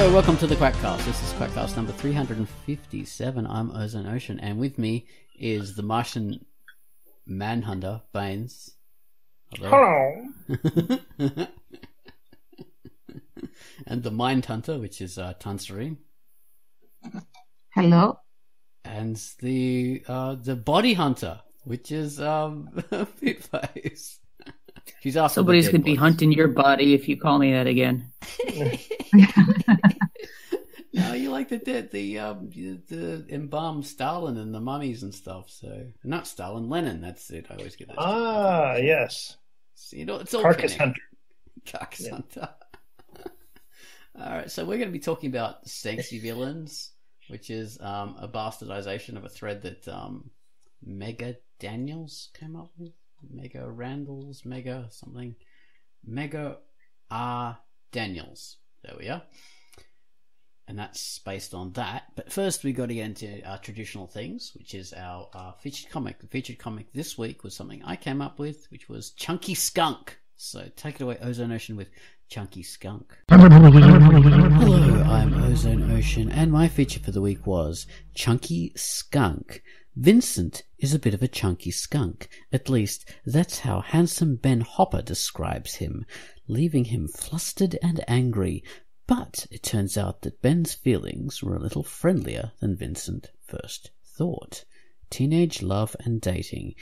Hello, welcome to the Quackcast. This is Quackcast number 357. I'm Ozone Ocean, and with me is the Martian Manhunter, Baines. Hello. And the Mind Hunter, which is Tanserine. Hello. And the Body Hunter, which is Bitface. She's after Somebody's going to be hunting your body if you call me that again. No, you like the embalmed Stalin and the mummies and stuff. So not Stalin, Lenin. That's it. I always get those. Yes. So, you know, it's all Carcass connected. Hunter. Carcass Hunter. All right, so we're going to be talking about sexy villains, which is a bastardization of a thread that Mega Daniels came up with. Mega Randalls, Mega something. Mega R. Daniels. There we are. And that's based on that. But first we got to get into our traditional things, which is our featured comic. The featured comic this week was something I came up with, which was Chunky Skunk. So take it away, Ozone Ocean, with Chunky Skunk. Hello, I'm Ozone Ocean, and my feature for the week was Chunky Skunk. Vincent is a bit of a chunky skunk. At least, that's how handsome Ben Hopper describes him, leaving him flustered and angry. But it turns out that Ben's feelings were a little friendlier than Vincent first thought. Teenage love and dating.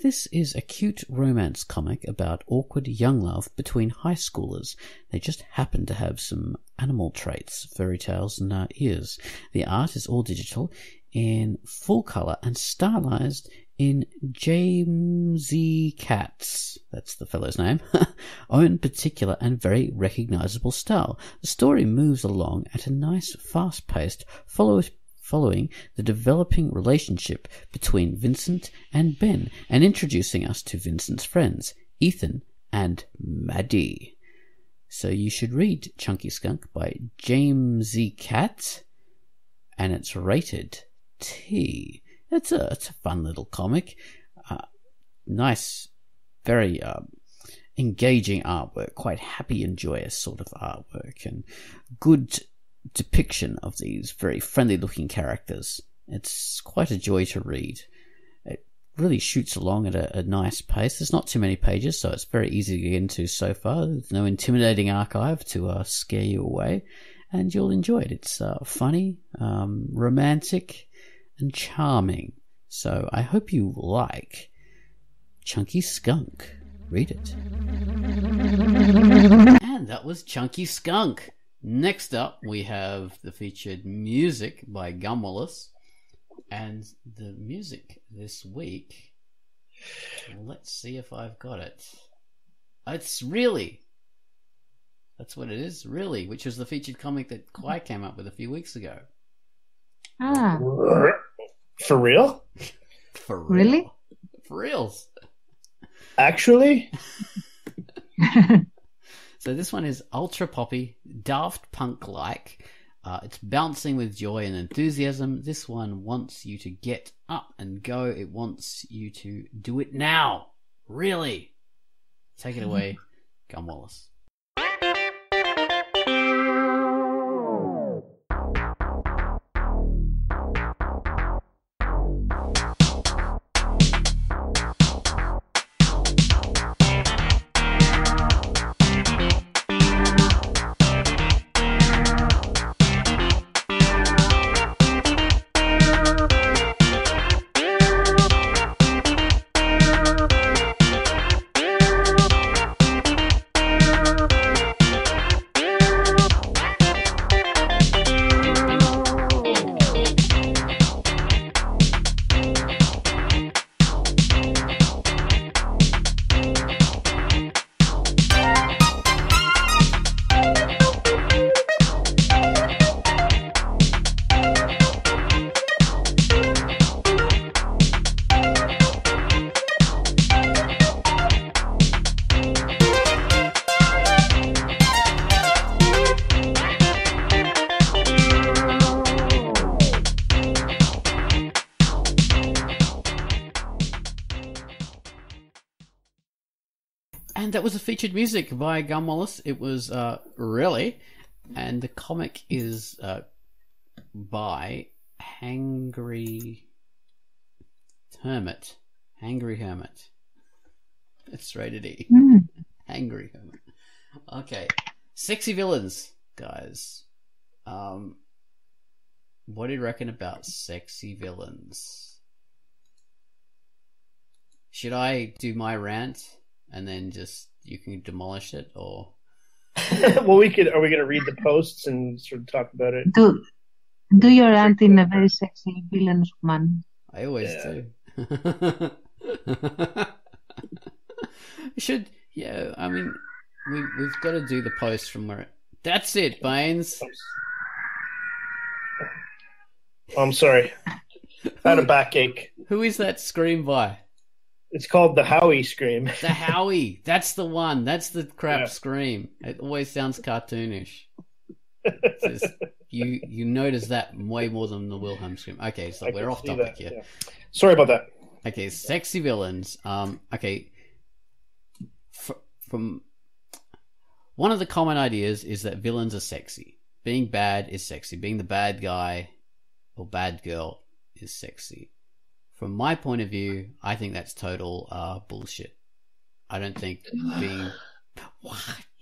This is a cute romance comic about awkward young love between high schoolers. They just happen to have some animal traits, fairy tales and ears. The art is all digital, in full colour and stylized in Jamesy Cat's, that's the fellow's name, own particular and very recognizable style. The story moves along at a nice fast pace, following the developing relationship between Vincent and Ben, and introducing us to Vincent's friends, Ethan and Maddie. So you should read Chunky Skunk by Jamesy Cat, and it's rated T. It's a fun little comic. Nice, very engaging artwork, quite happy and joyous sort of artwork, and good depiction of these very friendly looking characters. It's quite a joy to read. It really shoots along at a nice pace. There's not too many pages, so it's very easy to get into so far. There's no intimidating archive to scare you away, and you'll enjoy it. It's funny, romantic, and charming. So I hope you like Chunky Skunk. Read it. And that was Chunky Skunk. Next up, we have the featured music by Gum Wallace. And the music this week, let's see if I've got it. It's Really. That's what it is, Really, which was the featured comic that Quai came up with a few weeks ago. Ah. For real? For real? Really? For reals. Actually? So this one is ultra poppy, Daft Punk-like. It's bouncing with joy and enthusiasm. This one wants you to get up and go. It wants you to do it now. Really. Take it away, Gum Wallace. And that was a featured music by Gum Wallace. It was Really. And the comic is by Hangry Hermit. Hangry Hermit. It's rated E. Hangry Hermit. Okay. Sexy villains, guys. What do you reckon about sexy villains? Should I do my rant and then just you can demolish it, or? Well, we could. Are we going to read the posts and sort of talk about it? Do your rant in a very sexy villain's man. I always do. Should I mean, we've got to do the post from where. That's it, Baines. I'm sorry. I had a backache. Who is that scream by? It's called the Howie scream. The Howie. That's the one. That's the crap scream. It always sounds cartoonish. Just, you notice that way more than the Wilhelm scream. Okay, so we're off topic here. Yeah. Sorry about that. Okay, sexy villains. Okay. From one of the common ideas is that villains are sexy. Being bad is sexy. Being the bad guy or bad girl is sexy. From my point of view, I think that's total bullshit. I don't think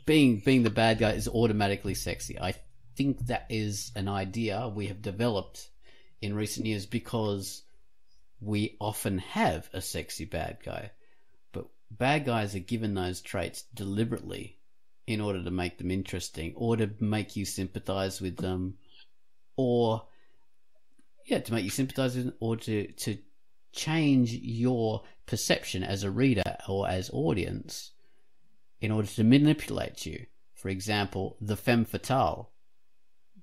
being the bad guy is automatically sexy. I think that is an idea we have developed in recent years because we often have a sexy bad guy. But bad guys are given those traits deliberately in order to make them interesting or to make you sympathize with them or to make you sympathize with them or to change your perception as a reader or as audience in order to manipulate you. For example, the femme fatale.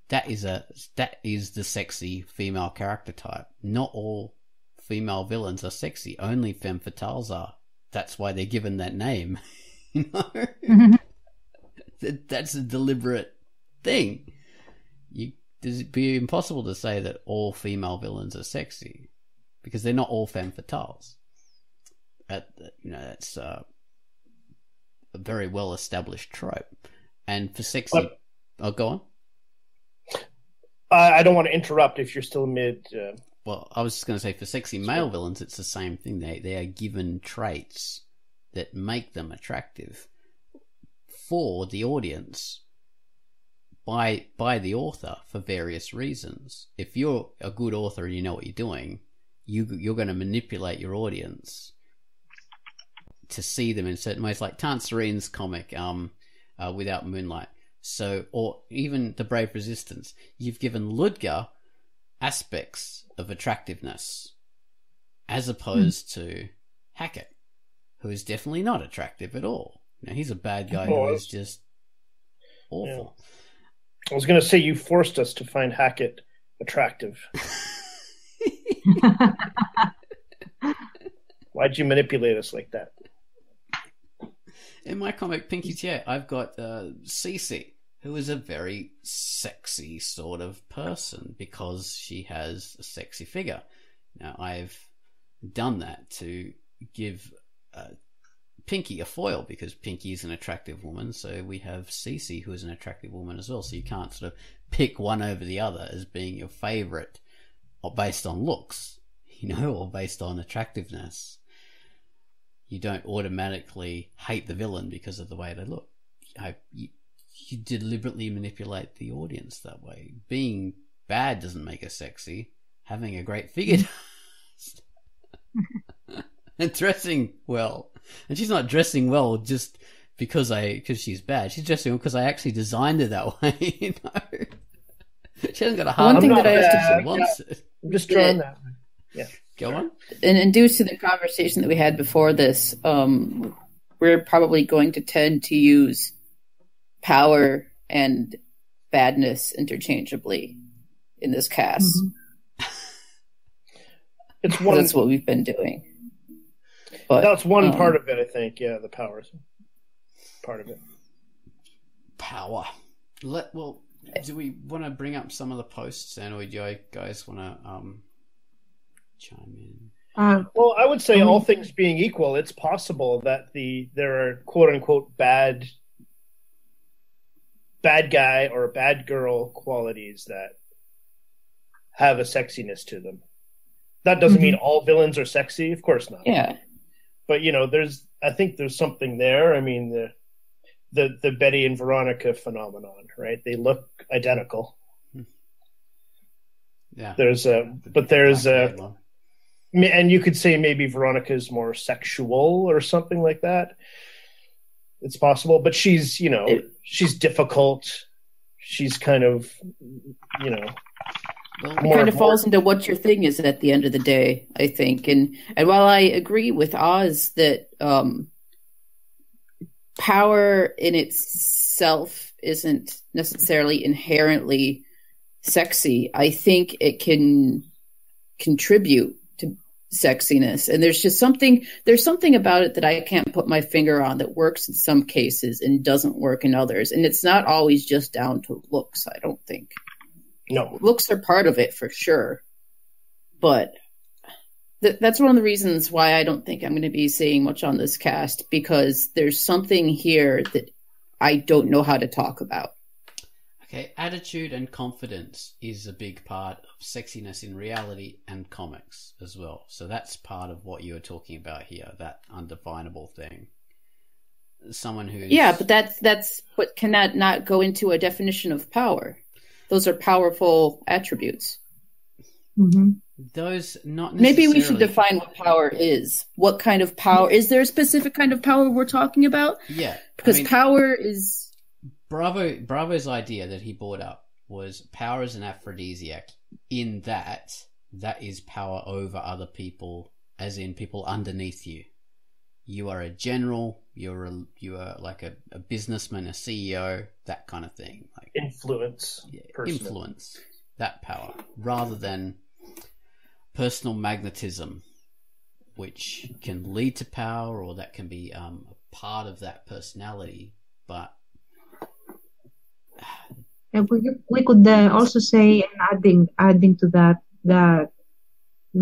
That is the sexy female character type. Not all female villains are sexy. Only femme fatales are. That's why they're given that name. You know? That's a deliberate thing. It'd be impossible to say that all female villains are sexy because they're not all femme fatales. That's a very well established trope. And for sexy, go on. I don't want to interrupt if you're still mid. Well, I was just going to say for sexy male villains, it's the same thing. They are given traits that make them attractive for the audience by the author for various reasons. If you're a good author and you know what you're doing, you're going to manipulate your audience to see them in certain ways, like Tanserines' comic, Without Moonlight. So, or even The Brave Resistance. You've given Ludger aspects of attractiveness as opposed to Hackett, who is definitely not attractive at all. He's a bad guy who is just awful. Yeah. I was going to say you forced us to find Hackett attractive. Why'd you manipulate us like that? In my comic Pinky Chair, I've got Cece, who is a very sexy sort of person because she has a sexy figure. Now, I've done that to give Pinky a foil because Pinky is an attractive woman, so we have Cece, who is an attractive woman as well, so you can't sort of pick one over the other as being your favourite or based on looks, or based on attractiveness. You don't automatically hate the villain because of the way they look. You deliberately manipulate the audience that way. Being bad doesn't make her sexy. Having a great figure does. And dressing well. And she's not dressing well just because she's bad. She's dressing well because I actually designed her that way. She hasn't got a heart. One thing that I have to wants it. I'm just drawing that way. Yeah. Go on. And due to the conversation that we had before this, we're probably going to tend to use power and badness interchangeably in this cast. Mm-hmm. That's what we've been doing. But that's one part of it, I think. Yeah, the power is part of it. Power. Do we want to bring up some of the posts, and or do you guys want to chime in? Well, I would say all things being equal, it's possible that there are quote unquote bad bad guy or bad girl qualities that have a sexiness to them. That doesn't mean all villains are sexy, of course not. Yeah. But I think there's something there. I mean, the Betty and Veronica phenomenon, right? They look identical. Yeah. And you could say maybe Veronica is more sexual or something like that. It's possible, but she's she's difficult. She's kind of it kind of falls into what your thing is at the end of the day, I think. And while I agree with Oz that power in itself isn't necessarily inherently sexy, I think it can contribute to sexiness. And there's something about it that I can't put my finger on that works in some cases and doesn't work in others. And it's not always just down to looks, I don't think. No. Looks are part of it for sure. But that's one of the reasons why I don't think I'm going to be saying much on this cast, because there's something here that I don't know how to talk about. Okay, attitude and confidence is a big part of sexiness in reality and comics as well. So that's part of what you were talking about here, that undefinable thing. Someone who's... Yeah, but that's what cannot not go into a definition of power. Those are powerful attributes. Mm-hmm. Those not necessarily... Maybe we should define what power is. What kind of power? Is there a specific kind of power we're talking about? Yeah. Because power is... Bravo's idea that he brought up was power is an aphrodisiac, in that is power over other people, as in people underneath you. You are a general, you are like a businessman, a CEO, that kind of thing. Like influence. Yeah, influence, that power, rather than personal magnetism, which can lead to power, or that can be a part of that personality, but we could also say, and adding to that the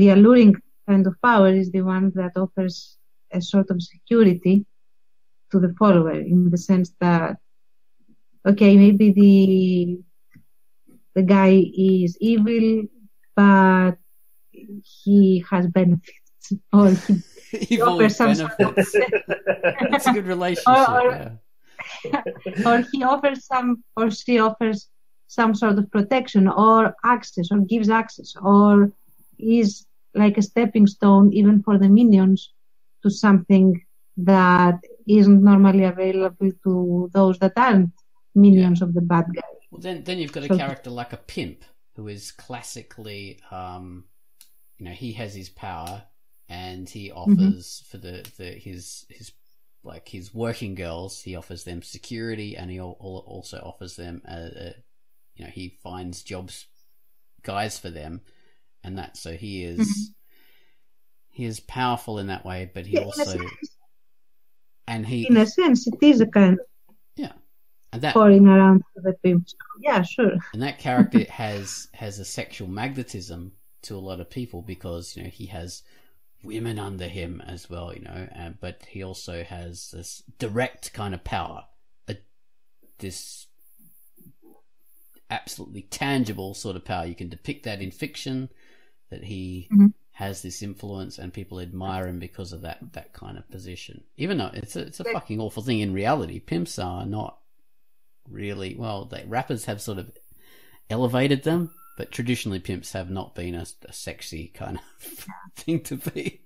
alluring kind of power is the one that offers a sort of security to the follower, in the sense that, okay, maybe the guy is evil, but he has benefits, or he offers some benefits. That's a good relationship. Or he offers some, or she offers some sort of protection or access, or gives access, or is like a stepping stone even for the minions to something that isn't normally available to those that aren't minions of the bad guy. Well, then you've got a character like a pimp, who is classically, he has his power, and he offers for his working girls, he offers them security, and he also offers them he finds guys for them, and that, so he is powerful in that way, but he also, in a sense, it is a kind of and that pouring around to the pimp. Yeah, sure. And that character has a sexual magnetism to a lot of people, because he has women under him as well, but he also has this direct kind of power, this absolutely tangible sort of power. You can depict that in fiction, that he has this influence, and people admire him because of that kind of position. Even though it's a fucking awful thing in reality. Pimps are not really, rappers have sort of elevated them, but traditionally pimps have not been a sexy kind of thing to be.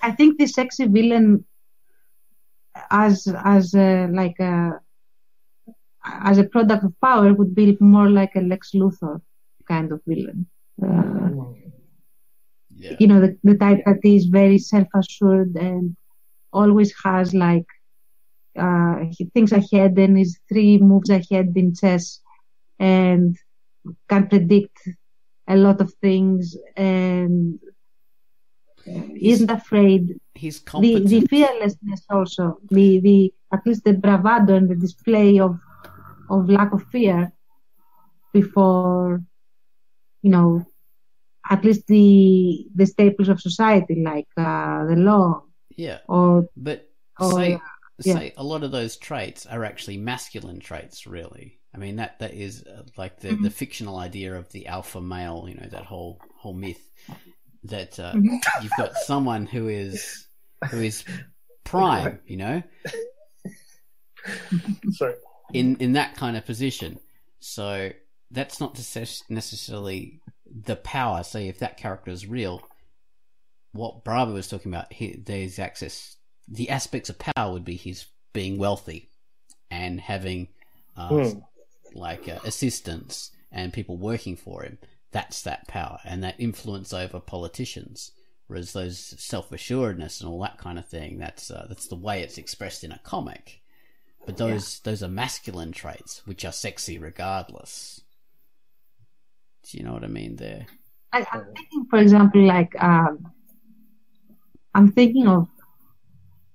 I think the sexy villain as a product of power would be more like a Lex Luthor kind of villain. The type that is very self-assured and always has he thinks ahead and is 3 moves ahead in chess, and can predict a lot of things, and isn't afraid. He's competent. The fearlessness also, the at least the bravado and the display of lack of fear before, at least the staples of society, like the law. Yeah. say a lot of those traits are actually masculine traits, really. I mean, that is like the fictional idea of the alpha male, that whole myth that you've got someone who is prime, Sorry. in that kind of position. So that's not necessarily the power. Say if that character is real, what Bravo was talking about, there's access. The aspects of power would be his being wealthy and having assistants and people working for him. That's that power and that influence over politicians. Whereas those self-assuredness and all that kind of thing, that's the way it's expressed in a comic. But those are masculine traits, which are sexy regardless. Do you know what I mean there? I'm thinking, for example, like I'm thinking of,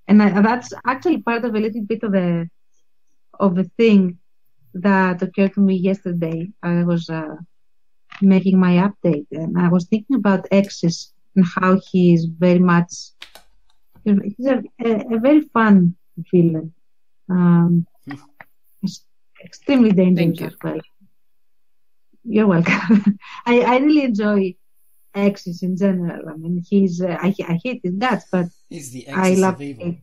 and that's actually part of a little bit of a thing that occurred to me yesterday. I was making my update, and I was thinking about X's and how he is very much. He's a very fun villain. It's extremely dangerous as well. You're welcome. I really enjoy X's in general. I mean, he's I hate his guts, but he's the I X's love of evil.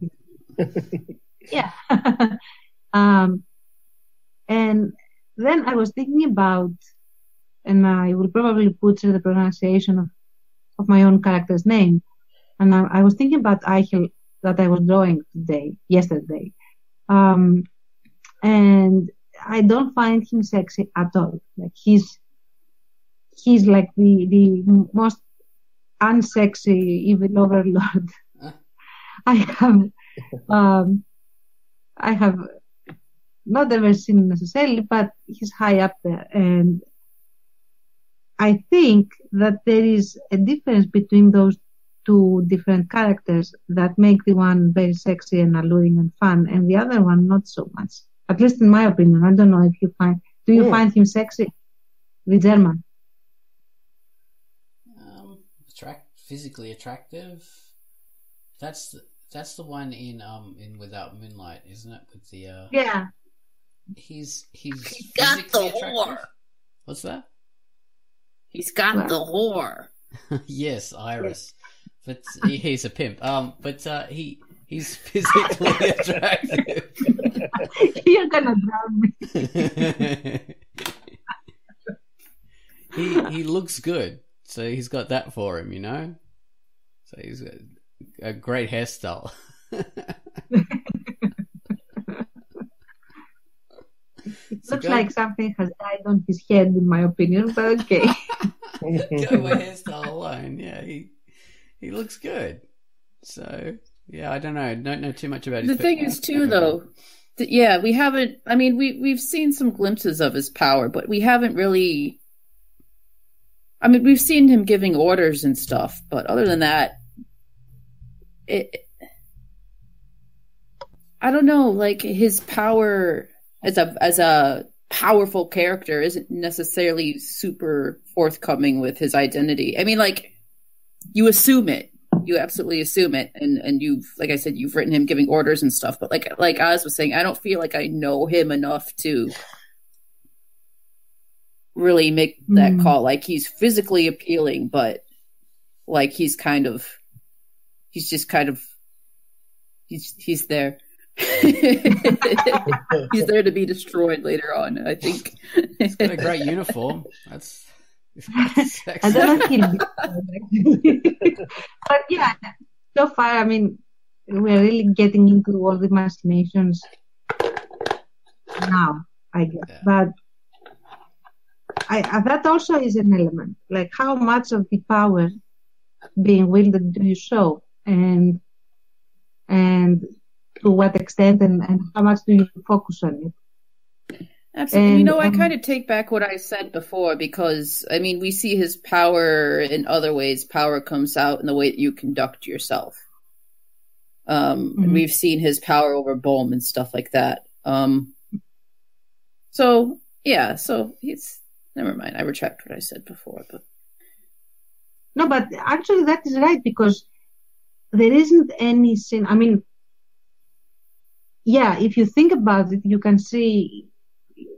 Yeah. And then I was thinking about, and I will probably butcher the pronunciation of my own character's name. And I was thinking about Eichel that I was drawing yesterday. And I don't find him sexy at all. Like he's like the most unsexy evil overlord I have not ever seen necessarily, but he's high up there. And I think that there is a difference between those two different characters that make the one very sexy and alluring and fun, and the other one not so much. At least in my opinion. I don't know if you find. Do you find him sexy, the German? Physically attractive. That's the one in Without Moonlight, isn't it? With the yeah. He's got the whore. What's that? He's got the whore. Yes, Iris. But he's a pimp. But he's physically attractive. You're gonna drown me. He looks good, so he's got that for him, So he's got a great hairstyle. Looks like something has died on his head, in my opinion. But okay. Go by hairstyle alone, yeah, he looks good. So yeah, I don't know. Don't know too much about his. The thing is, too, though. Yeah, we haven't. I mean, we've seen some glimpses of his power, but we haven't really. I mean, we've seen him giving orders and stuff, but other than that, I don't know. Like his power as a powerful character isn't necessarily super forthcoming with his identity. I mean, like you assume it. You absolutely assume it, and you've, like I said, you've written him giving orders and stuff. But like Oz was saying, I don't feel like I know him enough to really make that call. Like he's physically appealing, but like he's just kind of he's there. He's there to be destroyed later on, I think. He's got a great uniform. That's I don't know him. But yeah, so far, I mean, we're really getting into all the machinations now, I guess. Yeah. But that also is an element. Like how much of the power being wielded do you show? And to what extent and how much do you focus on it? Absolutely. And, I kind of take back what I said before, because, I mean, we see his power in other ways. Power comes out in the way that you conduct yourself. We've seen his power over Bohm and stuff like that. So he's... Never mind, I retract what I said before. But no, but actually that is right, because there isn't any sin. I mean, yeah, if you think about it, you can see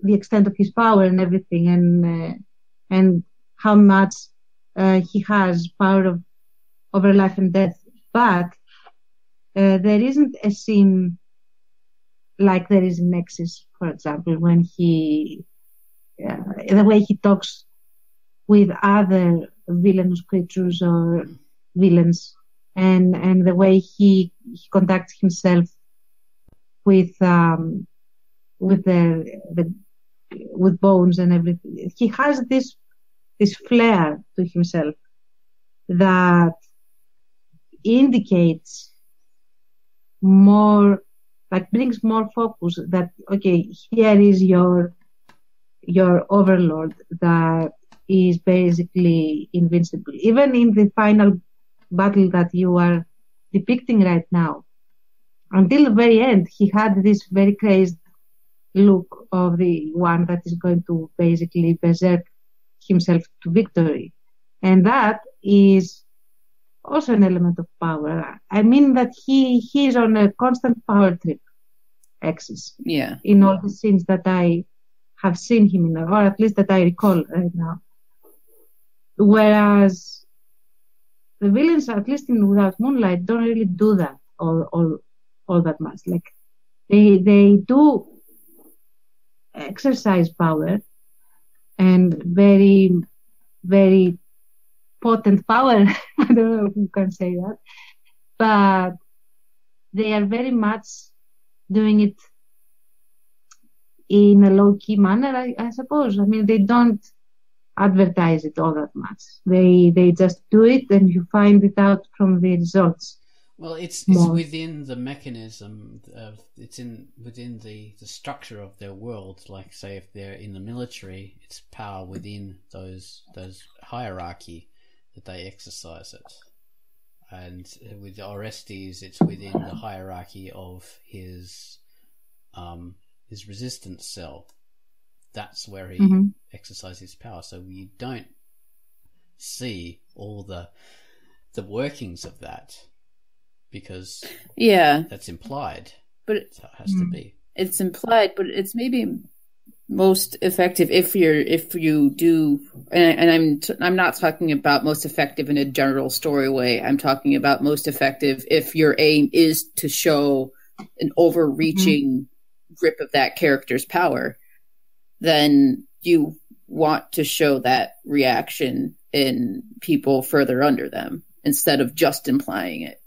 the extent of his power and everything, and how much he has power over life and death. But there isn't a scene like there is in Nexus, for example, when the way he talks with other villainous creatures or villains, and the way he conducts himself with with bones and everything. He has this flair to himself that indicates more, like brings more focus, that okay, here is your overlord that is basically invincible. Even in the final battle that you are depicting right now, until the very end, he had this very crazed look of the one that is going to basically berserk himself to victory. And that is also an element of power. I mean that he is on a constant power trip axis. Yeah. In all the scenes that I have seen him in, or at least that I recall right now. Whereas the villains, at least in Without Moonlight, don't really do that all that much. Like they do exercise power, and very, very potent power. I don't know if you can say that, but they are very much doing it in a low-key manner, I suppose. I mean, they don't advertise it all that much. They just do it, and you find it out from the results. Well, it's within the mechanism of within the structure of their world. Like, say, if they're in the military, it's power within those hierarchy that they exercise it. And with Orestes, it's within the hierarchy of his resistance cell. That's where he exercises his power. So you don't see all the workings of that, because that's implied. But that's how it has to be. It's implied, but it's maybe most effective if you do. And I'm not talking about most effective in a general story way. I'm talking about most effective if your aim is to show an overreaching grip of that character's power. Then you want to show that reaction in people further under them instead of just implying it.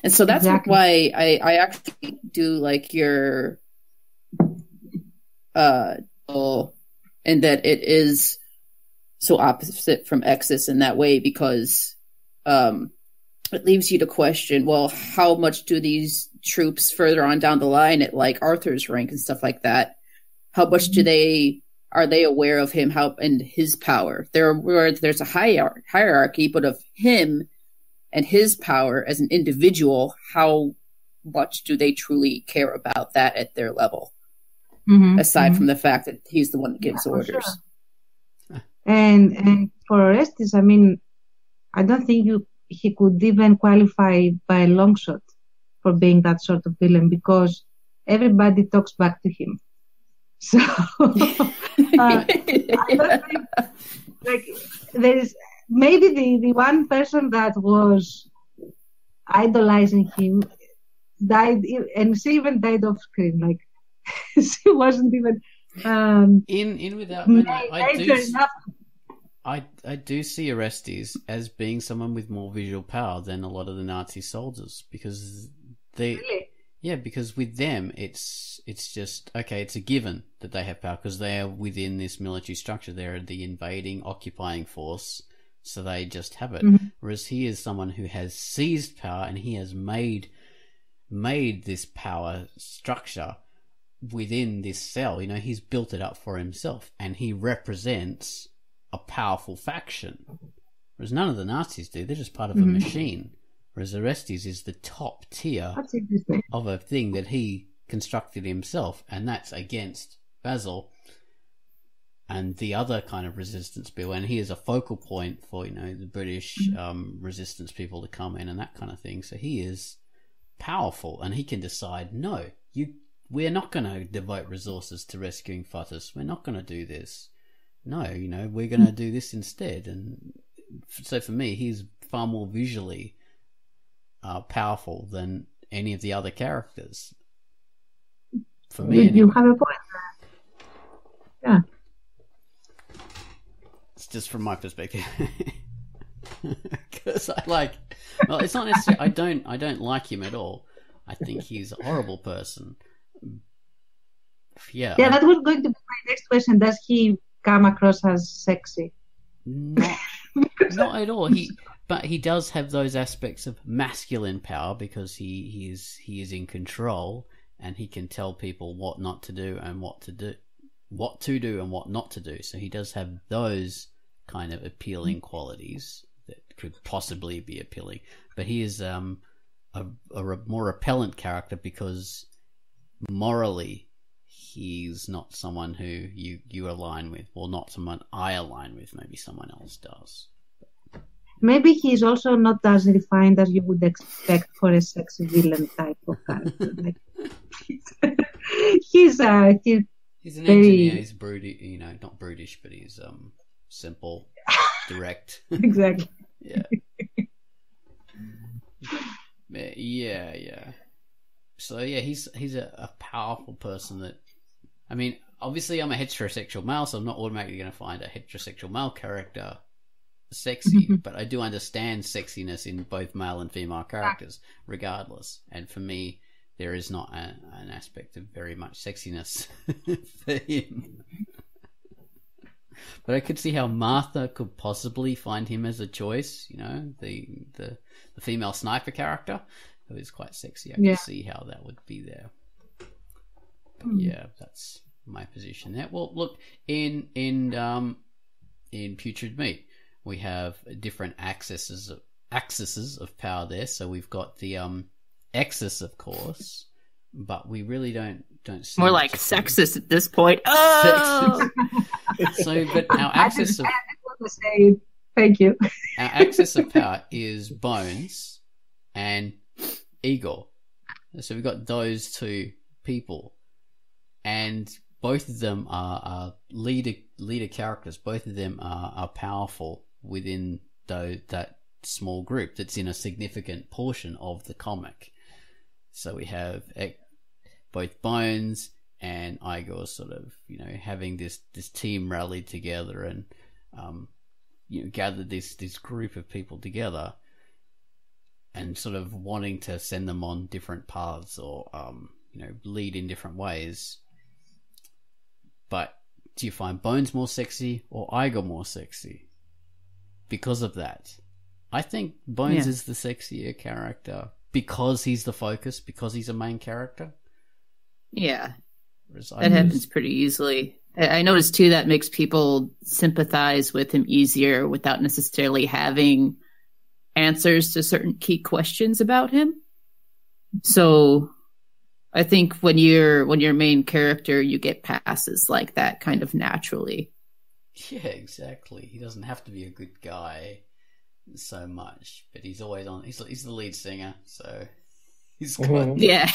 And so that's why I actually do like your and that it is so opposite from Exodus in that way, because it leaves you to question, well, how much do these troops further on down the line at like Arthur's rank and stuff like that, how much are they aware of him, how and his power? There's a hierarchy, but of him and his power as an individual, how much do they truly care about that at their level? Aside from the fact that he's the one that gives orders. Sure. And for Orestes, I mean, I don't think he could even qualify by a long shot for being that sort of villain, because everybody talks back to him. So I don't think, like, there is maybe the one person that was idolizing him died, and she even died off screen. Like, she wasn't even in Without Moonlight. I do see Orestes as being someone with more visual power than a lot of the Nazi soldiers, because because with them it's just okay, it's a given that they have power because they are within this military structure. They're the invading, occupying force, so they just have it. Whereas he is someone who has seized power, and he has made this power structure within this cell. You know, he's built it up for himself, and he represents a powerful faction. Whereas none of the Nazis do. They're just part of a machine. Whereas Orestes is the top tier of a thing that he constructed himself, and that's against Basil and the other kind of resistance people. And he is a focal point for, you know, the British resistance people to come in and that kind of thing. So he is powerful, and he can decide, no, we're not going to devote resources to rescuing Fotis. We're not going to do this. No, we're going to do this instead. And so for me, he's far more visually powerful than any of the other characters. For me, you have a point. Yeah. It's just from my perspective. Because it's not necessarily, I don't like him at all. I think he's a horrible person. Yeah, that was going to be my next question. Does he come across as sexy? Not at all. But he does have those aspects of masculine power because he is in control, and he can tell people what not to do and what to do and what not to do. So he does have those kind of appealing qualities that could possibly be appealing. But he is a more repellent character because morally he's not someone who you align with, or not someone I align with. Maybe someone else does. Maybe he's also not as refined as you would expect for a sexy villain type of character. Like, he's an engineer. He's broody, not brutish, but he's simple, direct. Exactly. Yeah. Yeah. So yeah, he's a powerful person that, I mean, obviously I'm a heterosexual male, so I'm not automatically going to find a heterosexual male character sexy, but I do understand sexiness in both male and female characters regardless. And for me, there is not an aspect of very much sexiness for him. But I could see how Martha could possibly find him as a choice, the female sniper character who is quite sexy. I could see how that would be there. But yeah, that's my position there. Well, look, in Putrid Meat, we have different axes of power there. So we've got the Exus, of course, but we really don't see more like sexist at this point. Oh, so but our axis of thank you. Our axis of power is Bones and Igor. So we've got those two people, and both of them are leader characters. Both of them are powerful within that small group that's in a significant portion of the comic. So we have both Bones and Igor sort of, having this team rallied together and, gathered this group of people together and sort of wanting to send them on different paths or, lead in different ways. But do you find Bones more sexy or Igor more sexy? Because of that. I think Bones is the sexier character because he's the focus, because he's a main character. Yeah. That happens pretty easily. I noticed too that makes people sympathize with him easier without necessarily having answers to certain key questions about him. So I think when you're main character, you get passes like that kind of naturally. Yeah, exactly. He doesn't have to be a good guy so much, but he's always on. He's the lead singer, so he's got. Yeah.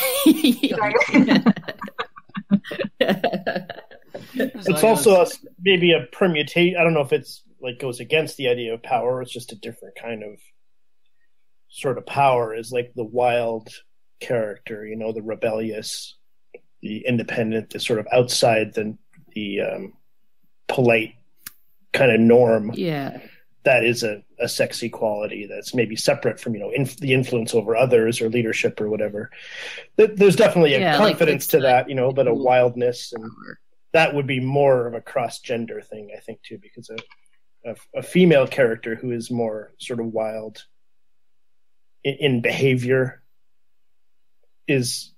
It's also maybe a permutation. I don't know if it's like goes against the idea of power. It's just a different kind of sort of power. Is like the wild character, the rebellious, the independent, the sort of outside the polite kind of norm. Yeah, that is a sexy quality that's maybe separate from the influence over others or leadership or whatever. There's definitely a confidence to that, but a wildness, and that would be more of a cross-gender thing, I think, too, because a female character who is more sort of wild in behavior is,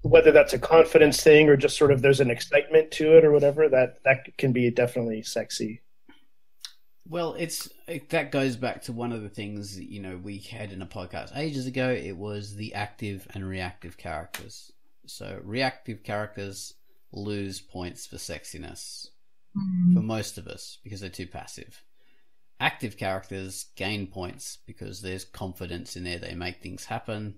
whether that's a confidence thing or just sort of there's an excitement to it or whatever, that can be definitely sexy. Well, that goes back to one of the things we had in a podcast ages ago. It was the active and reactive characters. So reactive characters lose points for sexiness for most of us because they're too passive. Active characters gain points because there's confidence in there. They make things happen.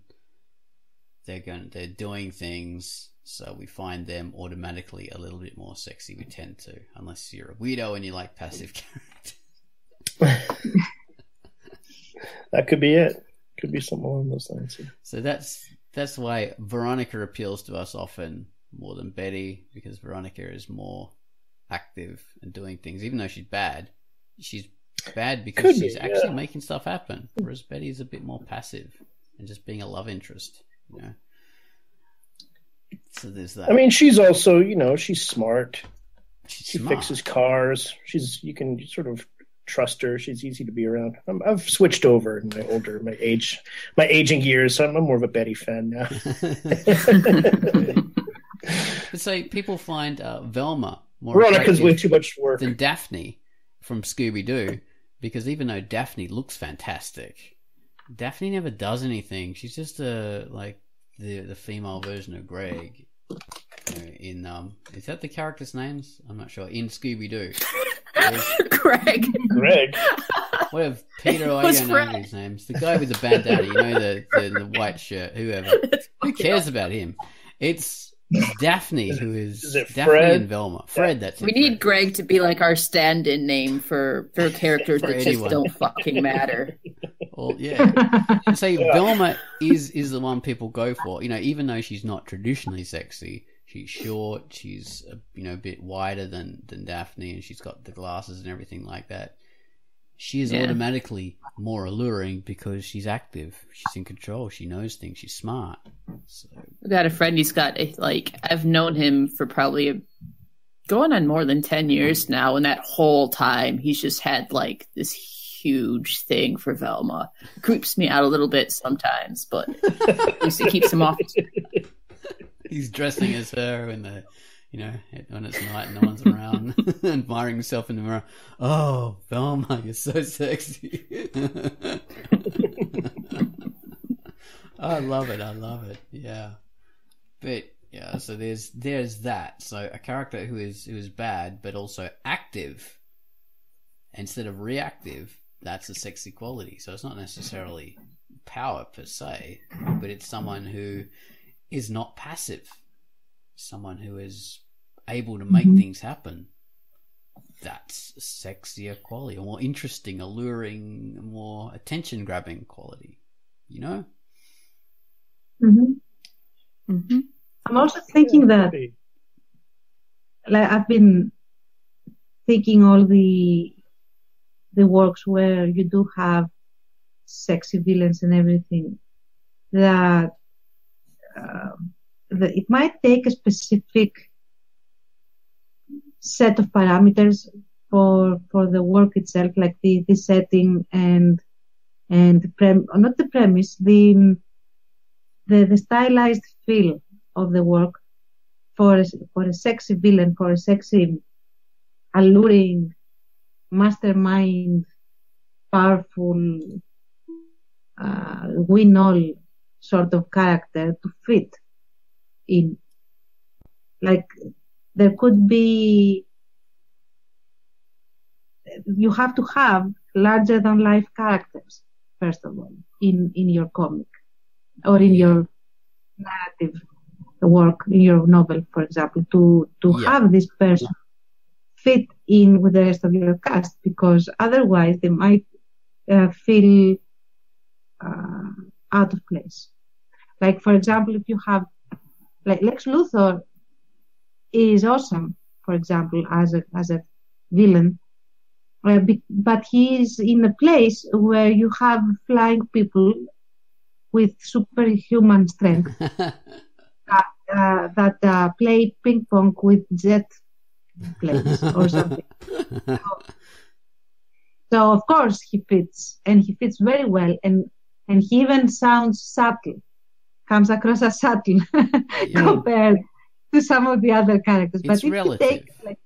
they're doing things, so we find them automatically a little bit more sexy. We tend to, unless you're a weirdo and you like passive characters. That could be it. Could be something along those lines. Yeah. So that's why Veronica appeals to us often more than Betty, because Veronica is more active and doing things. Even though she's bad because she's actually making stuff happen, whereas Betty is a bit more passive and just being a love interest, you know. So there's that. I mean, she's also, you know, she's smart. She fixes cars. You can sort of trust her. She's easy to be around. I've switched over in my aging years. So I'm more of a Betty fan now. But so people find Velma more Veronica's way too much work than Daphne from Scooby-Doo, because even though Daphne looks fantastic, Daphne never does anything. She's just like the female version of Greg. You know, is that the character's names? I'm not sure. In Scooby-Doo. Greg. Whatever. Peter, I don't know his names. The guy with the bandana, you know, the white shirt, whoever. Who cares about him? It's Daphne who is Daphne Fred? And Velma. Fred, that's it. We need Greg to be like our stand-in name for characters that just don't fucking matter. Well, yeah. And so Velma is the one people go for. You know, even though she's not traditionally sexy, she's short, she's a bit wider than Daphne, and she's got the glasses and everything like that. She is automatically more alluring because she's active, she's in control, she knows things, she's smart. So. I've got a friend, he's got I've known him for probably going on more than 10 years now, and that whole time he's just had like this huge thing for Velma. It creeps me out a little bit sometimes, but at least it keeps him off. He's dressing as her in the, when it's night and no one's around, admiring himself in the mirror. Oh, Velma, you're so sexy. I love it. Yeah. But yeah, so there's that. So a character who is bad but also active instead of reactive, that's a sexy quality. So it's not necessarily power per se, but it's someone who is not passive, someone who is able to make things happen. That's a sexier quality, a more interesting, alluring, more attention-grabbing quality, you know? I'm also thinking that, like, I've been thinking all the works where you do have sexy villains and everything, that it might take a specific set of parameters for the work itself, like the setting and not the premise, the stylized feel of the work for a sexy villain, for a sexy, alluring, mastermind, powerful, win all sort of character to fit in. Like, there could be, you have to have larger than life characters, first of all, in your comic or in your narrative work, in your novel, for example, to have this person fit in with the rest of your cast, because otherwise they might feel out of place. Like, for example, if you have, like, Lex Luthor is awesome, for example, as a villain, but he is in a place where you have flying people with superhuman strength that play ping pong with jet planes or something. So of course he fits, and he fits very well, and he even sounds subtle, comes across as subtle compared to some of the other characters. It's but if relative. you take,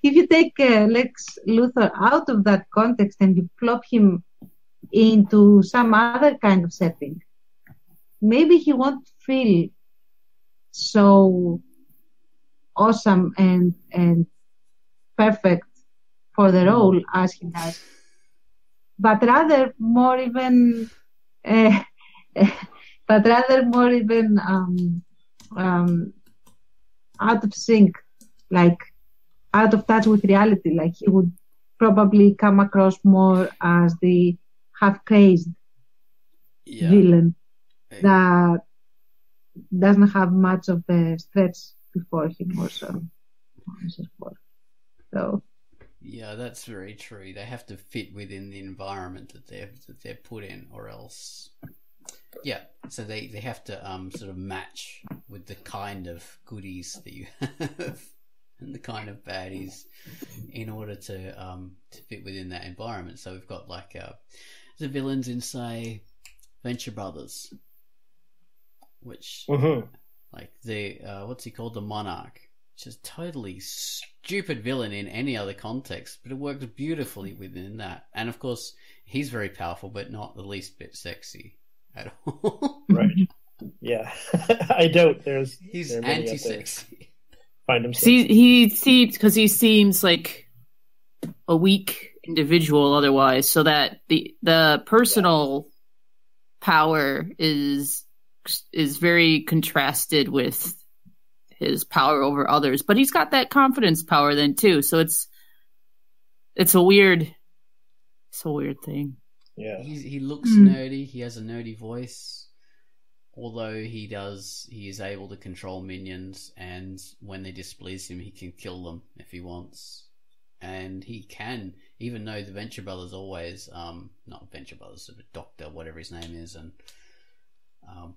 if you take Lex Luthor out of that context and you plop him into some other kind of setting, maybe he won't feel so awesome and perfect for the role as he does, but rather more even but rather more even out of sync, like out of touch with reality. Like he would probably come across more as the half-crazed villain that doesn't have much of the stretch before him or so. So yeah, that's very true. They have to fit within the environment that they're put in, or else, yeah. So they have to sort of match with the kind of goodies that you have and the kind of baddies in order to fit within that environment. So we've got like the villains in, say, Venture Brothers, which like the what's he called, the Monarch. Just totally stupid villain in any other context, but it works beautifully within that. And of course, he's very powerful, but not the least bit sexy at all. Right. Yeah. I doubt he's anti-sexy. Find himself. He seems like a weak individual otherwise, so that the personal power is very contrasted with his power over others, but he's got that confidence power then too. So it's a weird thing. Yeah, he looks nerdy. He has a nerdy voice, although he is able to control minions, and when they displease him, he can kill them if he wants. And he can, even though the Venture Brothers always, not Venture Brothers, but Doctor, whatever his name is, and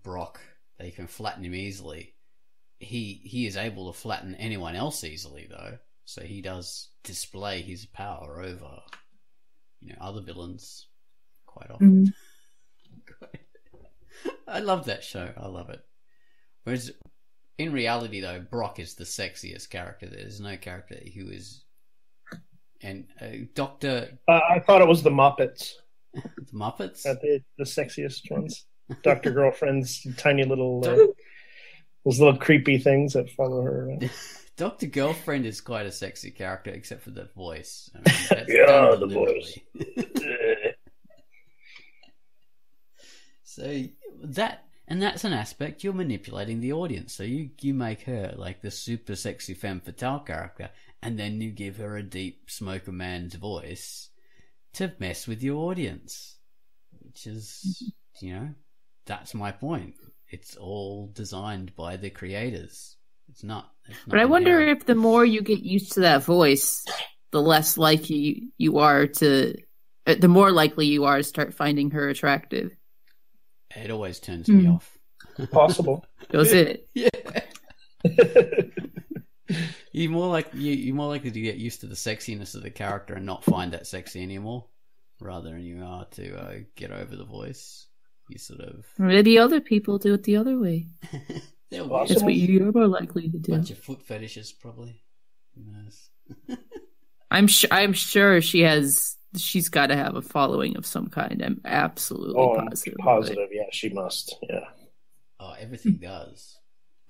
Brock, they can flatten him easily. He is able to flatten anyone else easily, though. So he does display his power over, other villains quite often. I love that show. I love it. Whereas in reality, though, Brock is the sexiest character. There's no character who is. And Doctor. I thought it was the Muppets. The Muppets? The sexiest ones. Dr. Girlfriend's tiny little. Those little creepy things that follow her around. Dr. Girlfriend is quite a sexy character, except for the voice. I mean, that's yeah, the voice. So that's an aspect you're manipulating the audience. So you make her like the super sexy femme fatale character, and then you give her a deep smoker man's voice to mess with your audience, which is, that's my point. It's all designed by the creators. It's not but I wonder if the more you get used to that voice, the less likely you are to, the more likely you are to start finding her attractive. It always turns me off. Possible. Does it? Yeah. You're more likely to get used to the sexiness of the character and not find that sexy anymore, rather than you are to get over the voice. You sort of maybe other people do it the other way. That's what you're more likely to do. Bunch of foot fetishes, probably. Who knows? I'm sure she's got to have a following of some kind. I'm absolutely positive. Positive, yeah, she must. Yeah. Oh, everything does,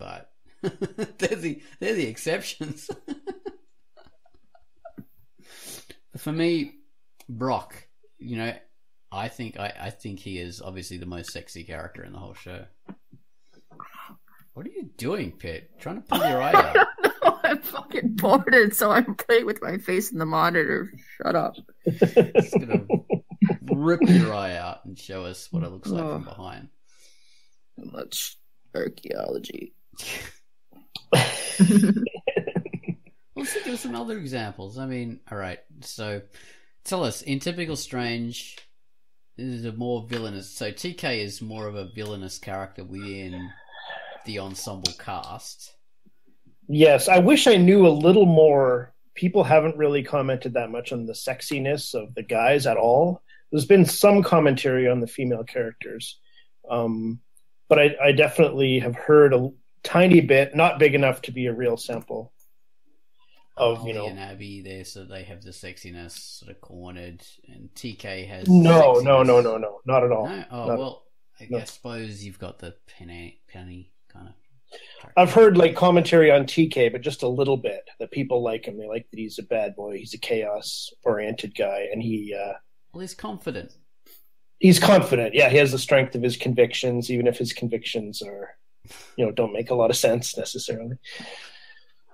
but they're the exceptions. For me, Brock, I think he is obviously the most sexy character in the whole show. What are you doing, Pitt? Trying to pull your eye out? No, I'm fucking bored, and so I'm playing with my face in the monitor. Shut up. It's gonna rip your eye out and show us what it looks like from behind. So much archaeology. Let's think of some other examples. I mean, all right. So, tell us, in typical Strange, this is a more villainous. So TK is more of a villainous character within the ensemble cast. Yes, I wish I knew a little more. People haven't really commented that much on the sexiness of the guys at all. There's been some commentary on the female characters, but I definitely have heard a tiny bit, not big enough to be a real sample of Holly and Abby there, so they have the sexiness sort of cornered, and TK has no, sexiness. not at all. No? Oh, I suppose you've got the penny kind of. I've heard like commentary on TK, but just a little bit. That people like him. They like that he's a bad boy. He's a chaos-oriented guy, and well, he's confident. He's confident. Yeah, he has the strength of his convictions, even if his convictions are, don't make a lot of sense necessarily.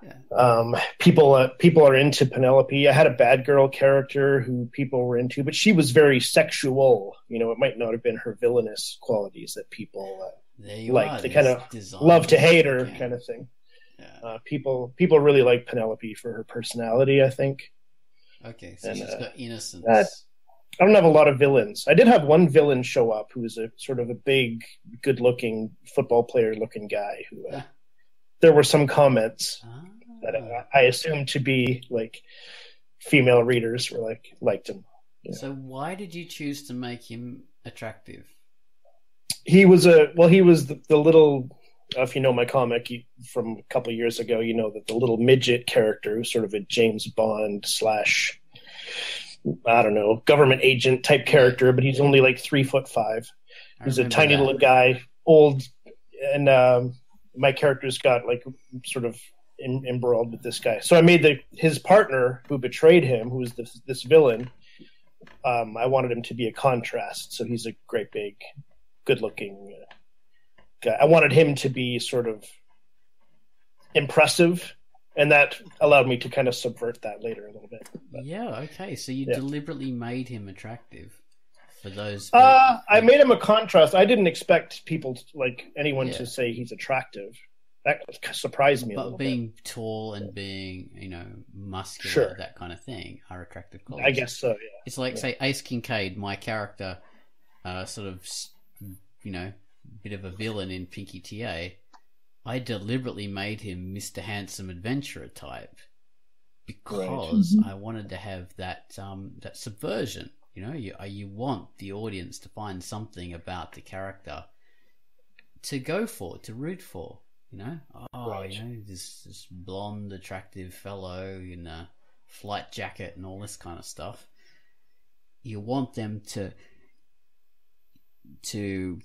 Yeah. People are into Penelope. I had a bad girl character who people were into, but she was very sexual. It might not have been her villainous qualities that people like. They kind of love to hate her, kind of thing. Yeah. People really like Penelope for her personality, I think. Okay, so she's got innocence. I don't have a lot of villains. I did have one villain show up who was a sort of a big, good-looking football player-looking guy who. There were some comments that I assumed to be like female readers were liked him. Yeah. So why did you choose to make him attractive? He was the little. If you know my comic from a couple of years ago, you know that the little midget character who's sort of a James Bond / I don't know, government agent type character, but he's only like 3'5". He's a tiny little guy, old, and my character's got like sort of embroiled with this guy. So I made his partner who betrayed him, who was this villain. I wanted him to be a contrast, so he's a great big, good-looking guy. I wanted him to be sort of impressive, and that allowed me to kind of subvert that later a little bit. But, okay. So you deliberately made him attractive for those. I made him a contrast. I didn't expect people anyone to say he's attractive. That surprised me a little bit. But being tall and being, muscular, that kind of thing, are attractive qualities. I guess so, yeah. It's like, say, Ace Kincaid, my character, sort of, bit of a villain in Pinky TA. I deliberately made him Mr. Handsome Adventurer type because I wanted to have that that subversion. You want the audience to find something about the character to go for, to root for. This blonde, attractive fellow in a flight jacket and all this kind of stuff. You want them to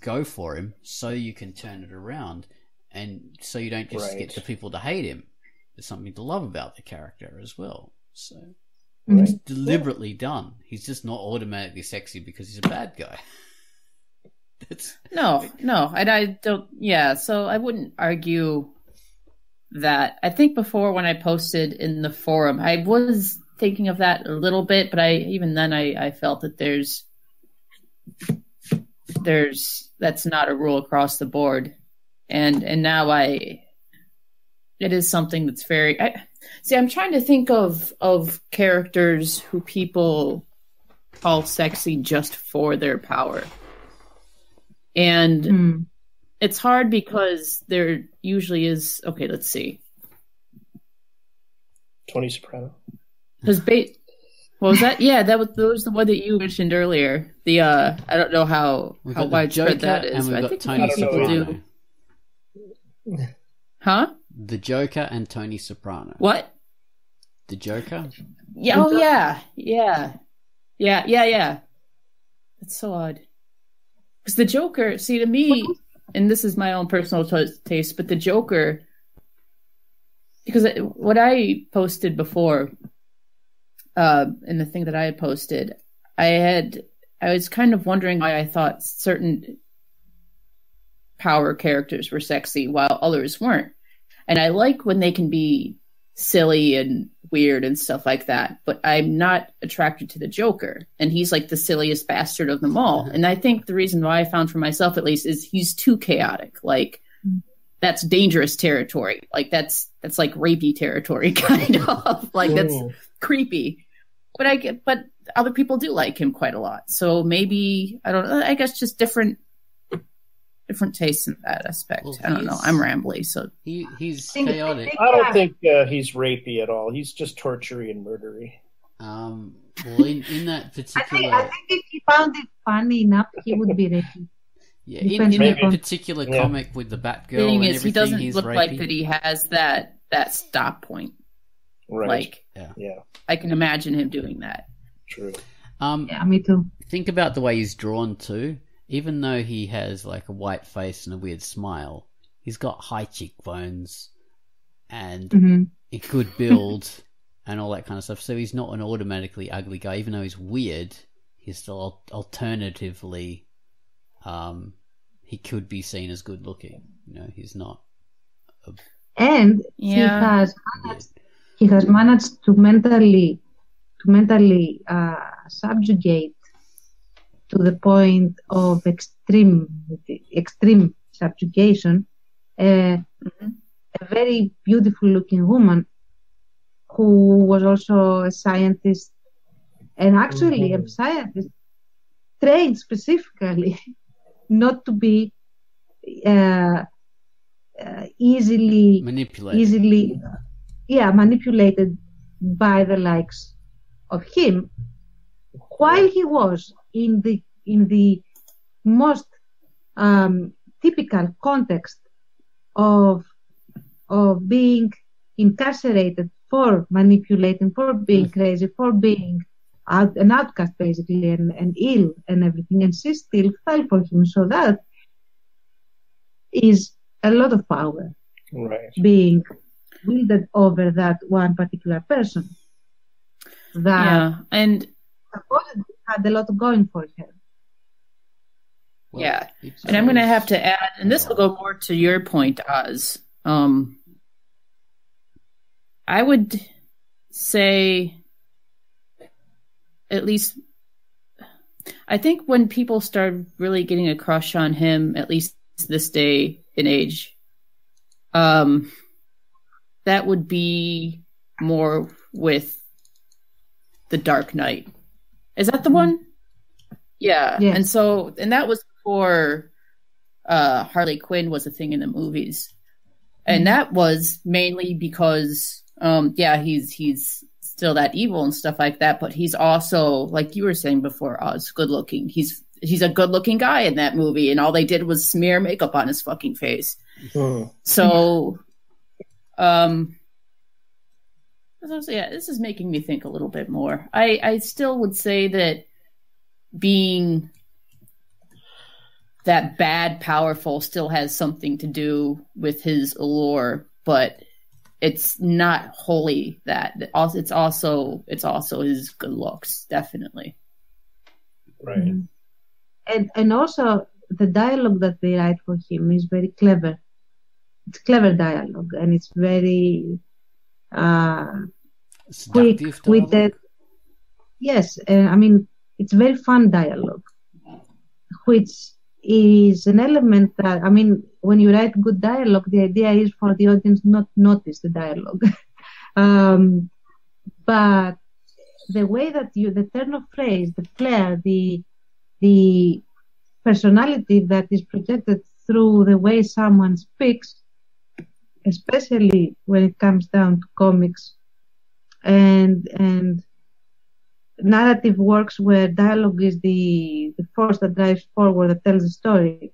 go for him so you can turn it around, and so you don't just get the people to hate him. There's something to love about the character as well. So it's deliberately done. He's just not automatically sexy because he's a bad guy. No, and I don't. Yeah, so I wouldn't argue that. I think before when I posted in the forum, I was thinking of that a little bit, but I felt that that's not a rule across the board, and now it is something that's very. I'm trying to think of characters who people call sexy just for their power. And it's hard because there usually is. Okay, let's see. Tony Soprano. What was that? Yeah, that was the one that you mentioned earlier. The I don't know how widespread that is, but I think Tony people do. Huh? The Joker and Tony Soprano. What? The Joker? Yeah. Oh yeah. That's so odd. Because the Joker, see, to me, and this is my own personal taste, but the Joker, because what I posted before, and the thing that I had posted, I was kind of wondering why I thought certain power characters were sexy while others weren't. And I like when they can be silly and weird and stuff like that, but I'm not attracted to the Joker, and he's like the silliest bastard of them all. And I think the reason why I found for myself, at least, is he's too chaotic. Like, that's dangerous territory. Like, that's like rapey territory, kind of. Like, that's creepy. But other people do like him quite a lot. So maybe, I don't know, I guess just different tastes in that aspect. Well, I don't know. I'm rambly, so he's chaotic. I don't think he's rapey at all. He's just tortury and murdery. Well, in that particular, I think if he found it funny enough, he would be rapey. Yeah, in that particular comic with the Batgirl and everything, he doesn't look rapey. like that. He has that stop point. Right. Like, yeah. I can imagine him doing that. True. Yeah, me too. Think about the way he's drawn too. Even though he has like a white face and a weird smile, he's got high cheekbones and a good build and all that kind of stuff. So he's not an automatically ugly guy. Even though he's weird, he's still alternatively, he could be seen as good looking. He's not. And he has managed to mentally subjugate to the point of extreme subjugation a very beautiful looking woman who was also a scientist, and actually a scientist trained specifically not to be easily manipulated by the likes of him, while he was in the most typical context of being incarcerated for manipulating, for being crazy, for being an outcast basically, and ill and everything, and she still fell for him. So that is a lot of power being wielded over that one particular person that and supposedly had a lot going for her. And I'm going to have to add, and this will go more to your point, Oz. I would say, at least, I think when people started really getting a crush on him, at least this day and age, that would be more with The Dark Knight. Is that the one? Yeah. And that was before Harley Quinn was a thing in the movies. And that was mainly because, he's still that evil and stuff like that, but he's also, like you were saying before, Oz, good looking. He's a good looking guy in that movie, and all they did was smear makeup on his fucking face. So, this is making me think a little bit more. I still would say that being that bad powerful still has something to do with his allure, but it's not wholly that. It's also his good looks, definitely. Right. And also the dialogue that they write for him is very clever. It's clever dialogue, and it's very quick-witted. Yes, it's very fun dialogue, which is an element that, when you write good dialogue, the idea is for the audience not notice the dialogue. But the way that the turn of phrase, the flair, the personality that is projected through the way someone speaks, especially when it comes down to comics and narrative works where dialogue is the force that drives forward, that tells the story,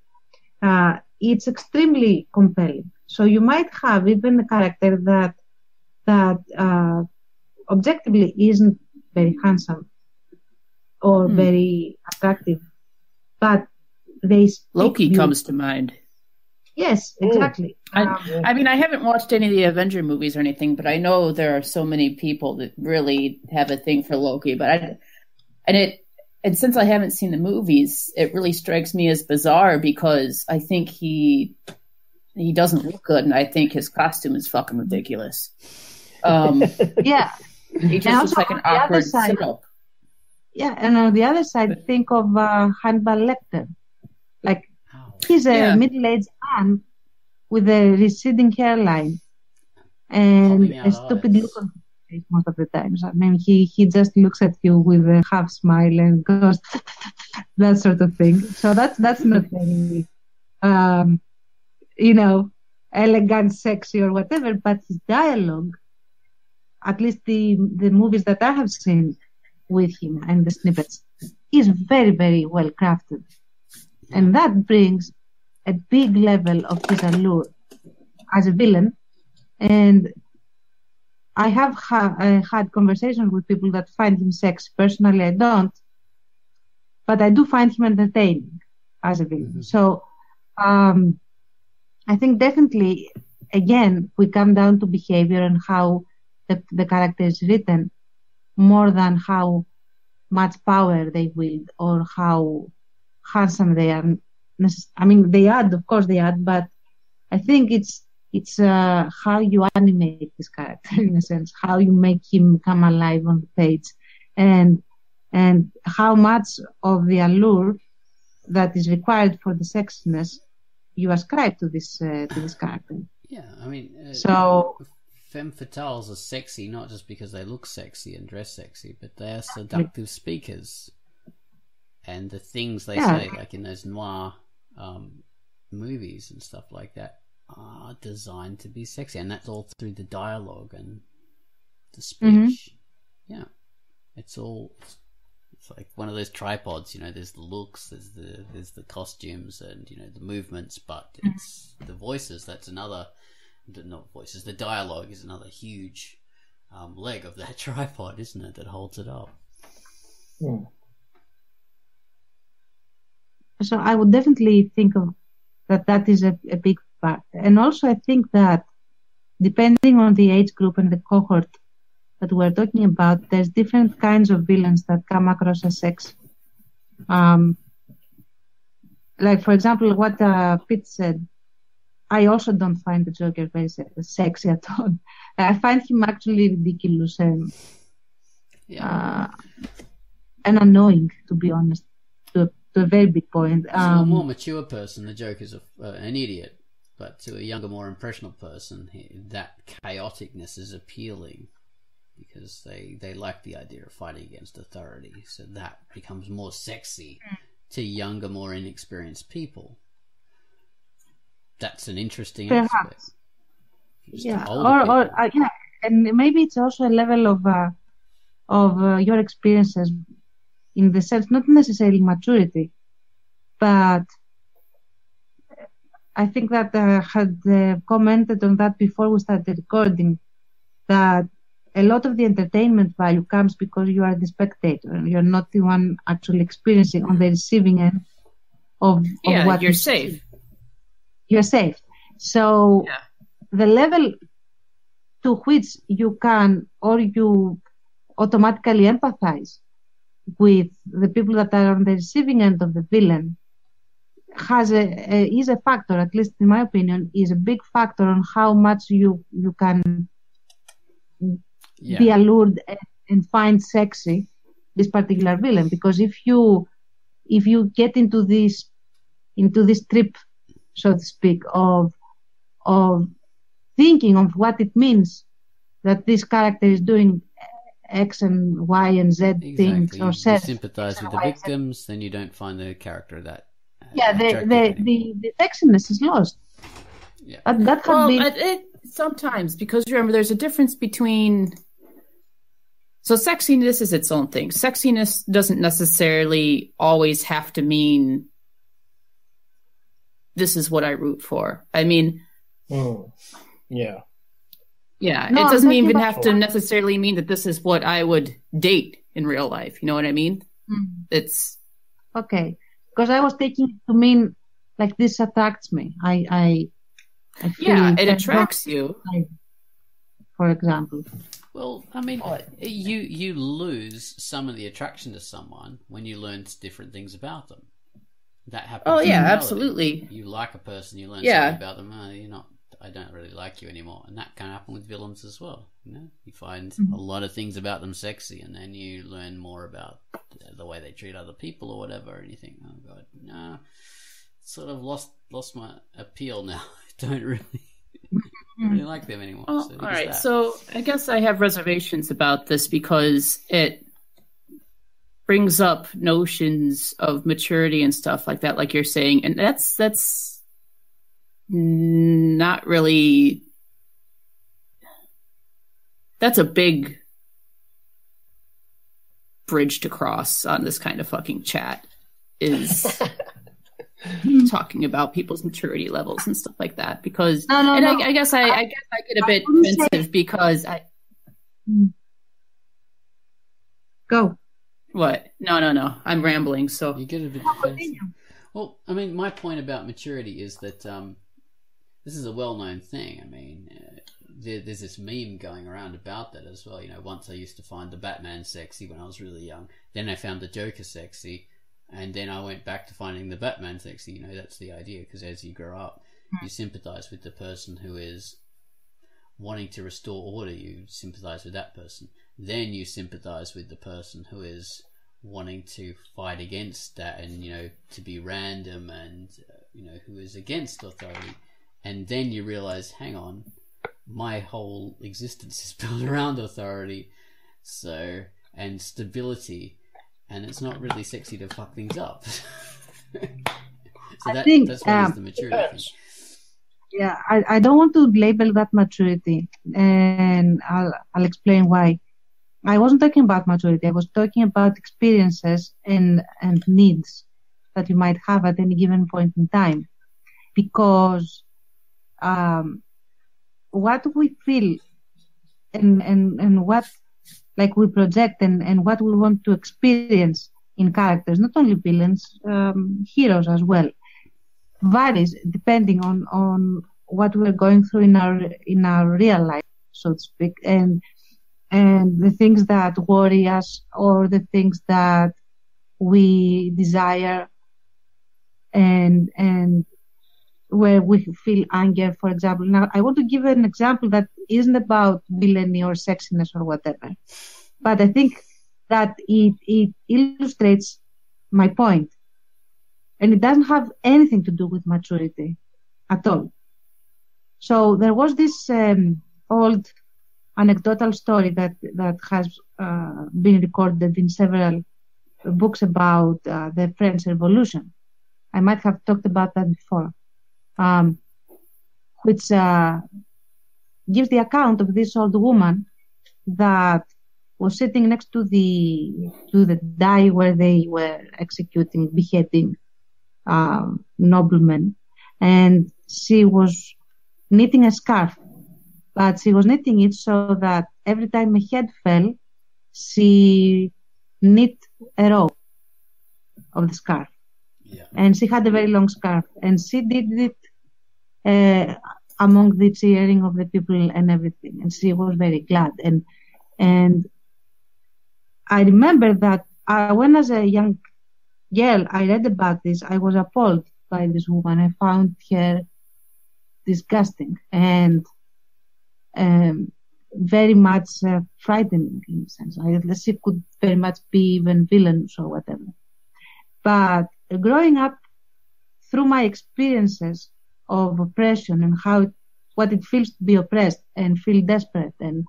it's extremely compelling. So you might have even a character that objectively isn't very handsome or very attractive, but Loki comes to mind. Yes, exactly. I haven't watched any of the Avenger movies or anything, but I know there are so many people that really have a thing for Loki. And since I haven't seen the movies, it really strikes me as bizarre because I think he doesn't look good, and I think his costume is fucking ridiculous. He just looks like an awkward sit-up. Yeah, and on the other side, think of Hannibal Lecter. Like, he's a middle-aged man with a receding hairline and a stupid look on his face most of the times. He just looks at you with a half smile and goes, that sort of thing. So that's not very, elegant, sexy or whatever, but his dialogue, at least the movies that I have seen with him and the snippets, is very, very well crafted. And that brings a big level of his allure as a villain. And I have had conversations with people that find him sexy. Personally, I don't. But I do find him entertaining as a villain. So I think definitely, again, we come down to behavior and how the character is written more than how much power they wield or how handsome they are. I mean, they add, of course, they add, but I think it's how you animate this character in a sense, how you make him come alive on the page, and how much of the allure that is required for the sexiness you ascribe to this character. Yeah, I mean, so femme fatales are sexy not just because they look sexy and dress sexy, but they are seductive speakers, and the things they say, like in those noir movies and stuff like that, are designed to be sexy, and that's all through the dialogue and the speech. Yeah, it's like one of those tripods, there's the looks, there's the costumes, and the movements, but it's the voices. That's another, not voices, the dialogue is another huge leg of that tripod, isn't it, that holds it up. So I would definitely think of that is a big part. And also I think that depending on the age group and the cohort that we're talking about, there's different kinds of villains that come across as sexy. Like, for example, what Pete said, I also don't find the Joker very sexy at all. I find him actually ridiculous and annoying, to be honest, to a very big point. To a more mature person, the Joker's an idiot, but to a younger, more impressionable person, that chaoticness is appealing because they like the idea of fighting against authority, so that becomes more sexy to younger, more inexperienced people. That's an interesting aspect. Yeah, and maybe it's also a level of your experiences, in the sense, not necessarily maturity, but I think that I had commented on that before we started recording, that a lot of the entertainment value comes because you are the spectator and you're not the one actually experiencing on the receiving end of what you're safe. You're safe. So the level to which you can, or you automatically empathize with the people that are on the receiving end of the villain is a factor, at least in my opinion, is a big factor on how much you can be allured and find sexy this particular villain. Because if you get into this trip, so to speak, of thinking of what it means that this character is doing X and Y and Z things, or you sympathize with the victims, then you don't find the character that the sexiness is lost. Yeah, that it sometimes, because remember, there's a difference between. So sexiness is its own thing. Sexiness doesn't necessarily always have to mean this is what I root for. I mean, yeah, it doesn't even have to necessarily mean that this is what I would date in real life. You know what I mean? It's okay, because I was taking it to mean like this attracts me. I feel it attracts you. For example. Well, I mean, you lose some of the attraction to someone when you learn different things about them. That happens. Oh yeah, absolutely. You like a person, you learn something about them. I don't really like you anymore, and that can happen with villains as well. You find a lot of things about them sexy, and then you learn more about the way they treat other people or whatever, and you think, oh god, no, sort of lost my appeal now. I don't really like them anymore. All right, so I guess I have reservations about this because it brings up notions of maturity and stuff like that, like you're saying, and that's not really. That's a big bridge to cross on this kind of fucking chat, is talking about people's maturity levels and stuff like that. Because I guess I get a bit defensive because I go. What? No. I'm rambling. So you get a bit defensive. Well, I mean, my point about maturity is that this is a well-known thing. I mean, there's this meme going around about that as well. Once I used to find the Batman sexy when I was really young. Then I found the Joker sexy. And then I went back to finding the Batman sexy. That's the idea, because as you grow up, you sympathize with the person who is wanting to restore order. You sympathize with that person. Then you sympathize with the person who is wanting to fight against that and, to be random and, who is against authority. And then you realize, hang on, my whole existence is built around authority, and stability. And it's not really sexy to fuck things up. I think that's what is the maturity thing. Yeah, I don't want to label that maturity, and I'll explain why. I wasn't talking about maturity. I was talking about experiences and needs that you might have at any given point in time. Because what we feel and what we project and what we want to experience in characters, not only villains, heroes as well, varies depending on what we're going through in our real life, so to speak, and the things that worry us or the things that we desire and where we feel anger, for example. Now, I want to give an example that isn't about villainy or sexiness or whatever, but I think that it illustrates my point. And it doesn't have anything to do with maturity at all. So there was this old anecdotal story that has been recorded in several books about the French Revolution. I might have talked about that before, which gives the account of this old woman that was sitting next to the die where they were beheading noblemen, and she was knitting a scarf, but she was knitting it so that every time a head fell, she knit a row of the scarf. Yeah. And she had a very long scarf, and she did it among the cheering of the people and everything, and she was very glad. And I remember that when as a young girl I read about this, I was appalled by this woman. I found her disgusting and very much frightening in a sense. She could very much be even villainous or whatever. But growing up through my experiences of oppression and what it feels to be oppressed and feel desperate and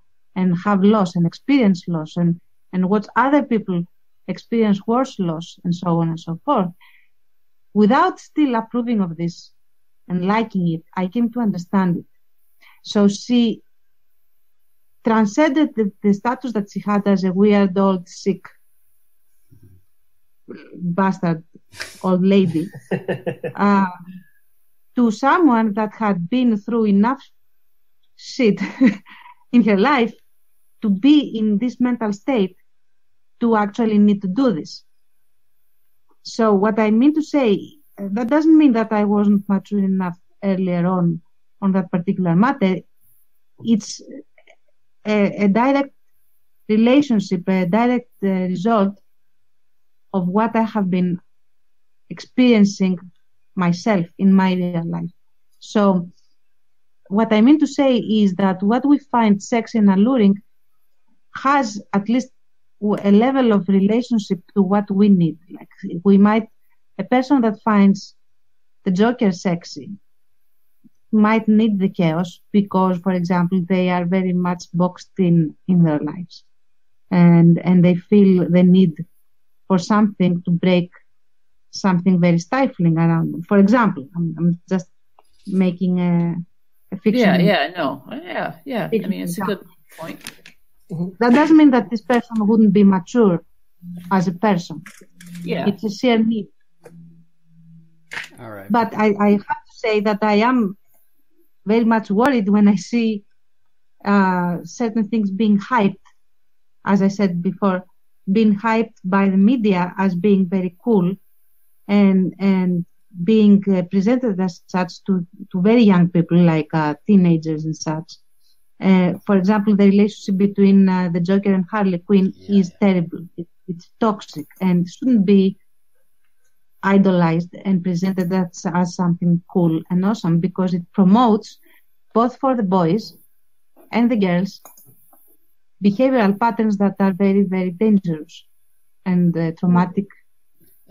have loss and experience loss and watch other people experience worse loss and so on and so forth, without still approving of this and liking it, I came to understand it. So she transcended the status that she had as a weird old sick bastard old lady to someone that had been through enough shit in her life to be in this mental state to actually need to do this. So what I mean to say, that doesn't mean that I wasn't mature enough earlier on that particular matter. It's a direct relationship, a direct result of what I have been experiencing myself in my real life. So what I mean to say is that what we find sexy and alluring has at least a level of relationship to what we need. Like a person that finds the Joker sexy might need the chaos because, for example, they are very much boxed in their lives, and they feel the need for something to break something very stifling around them. For example, I'm just making a fiction. Yeah. I mean, it's a good point. That doesn't mean that this person wouldn't be mature as a person. Yeah. It's a sheer need. All right. But I have to say that I am very much worried when I see certain things being hyped, as I said before, being hyped by the media as being very cool and being presented as such to very young people, like teenagers and such. For example, the relationship between the Joker and Harley Quinn is terrible. It's toxic and shouldn't be idolized and presented as something cool and awesome, because it promotes, both for the boys and the girls, behavioral patterns that are very, very dangerous and traumatic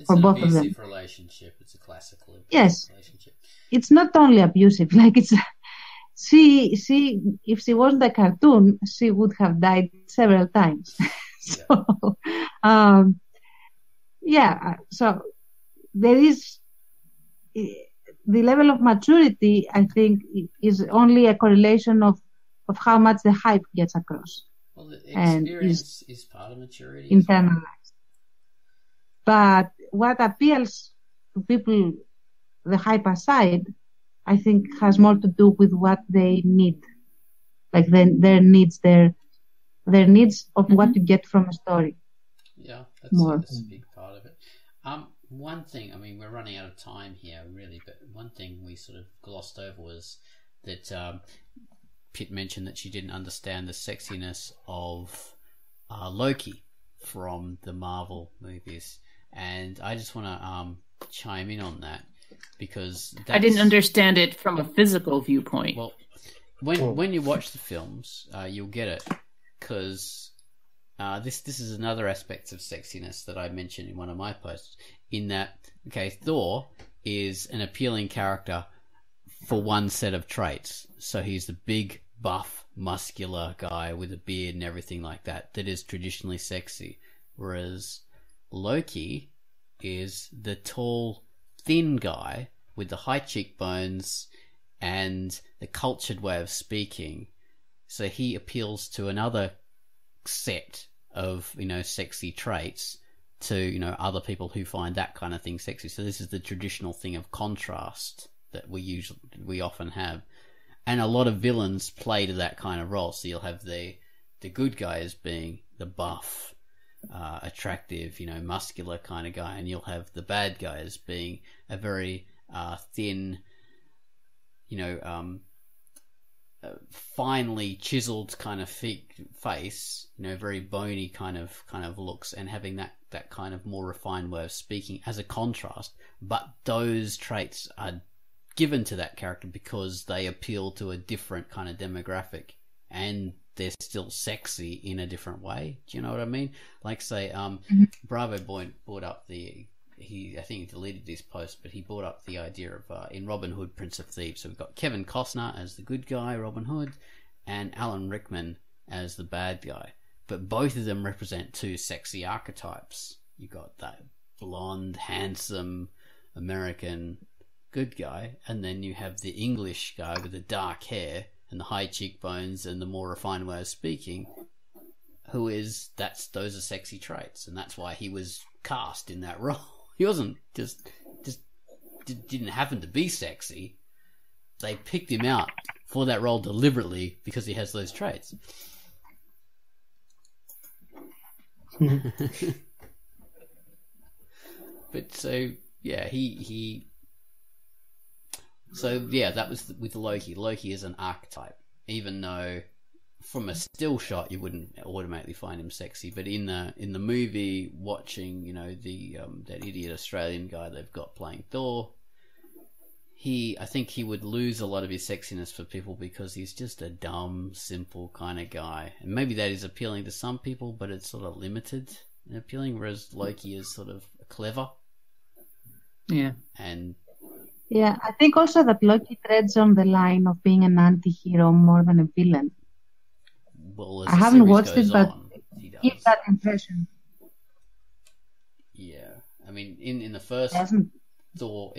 for both of them. It's an abusive relationship. It's a classical relationship. It's not only abusive. Like she, if she wasn't a cartoon, she would have died several times. So, so there is the level of maturity, I think, is only a correlation of how much the hype gets across. Well, the experience is part of maturity. Internalized. But what appeals to people, the hype aside, I think has more to do with what they need. Like their needs, their needs of what to get from a story. Yeah, that's a big part of it. One thing, I mean, we're running out of time here, really, but one thing we sort of glossed over was that Pitt mentioned that she didn't understand the sexiness of Loki from the Marvel movies, and I just want to chime in on that, because I didn't understand it from a physical viewpoint. Well, when you watch the films, you'll get it, because this is another aspect of sexiness that I mentioned in one of my posts, in that, okay, Thor is an appealing character for one set of traits. So he's the big, buff, muscular guy with a beard and everything like that is traditionally sexy. Whereas Loki is the tall, thin guy with the high cheekbones and the cultured way of speaking. So he appeals to another set of, sexy traits to, other people who find that kind of thing sexy. So this is the traditional thing of contrast that we often have. And a lot of villains play to that kind of role. So you'll have the good guy as being the buff, attractive, muscular kind of guy, and you'll have the bad guy as being a very thin, finely chiseled kind of face, very bony kind of looks, and having that kind of more refined way of speaking as a contrast. But those traits are given to that character because they appeal to a different kind of demographic, and they're still sexy in a different way. Do you know what I mean? Like, say, Bravo brought up I think he deleted this post, but he brought up the idea of in Robin Hood, Prince of Thieves. So we've got Kevin Costner as the good guy, Robin Hood, and Alan Rickman as the bad guy. But both of them represent two sexy archetypes. You got that blonde, handsome American good guy, and then you have the English guy with the dark hair and the high cheekbones and the more refined way of speaking, those are sexy traits, and that's why he was cast in that role. He wasn't just didn't happen to be sexy. They picked him out for that role deliberately because he has those traits. But so yeah, that was with Loki. Loki is an archetype, even though from a still shot you wouldn't automatically find him sexy. But in the movie, watching that idiot Australian guy they've got playing Thor, I think he would lose a lot of his sexiness for people because he's just a dumb, simple kind of guy. And maybe that is appealing to some people, but it's sort of limited in appealing. Whereas Loki is sort of clever. Yeah. And yeah, I think also that Loki treads on the line of being an anti-hero more than a villain. Well, I haven't watched it, but it gives that impression. Yeah, I mean, in the first Thor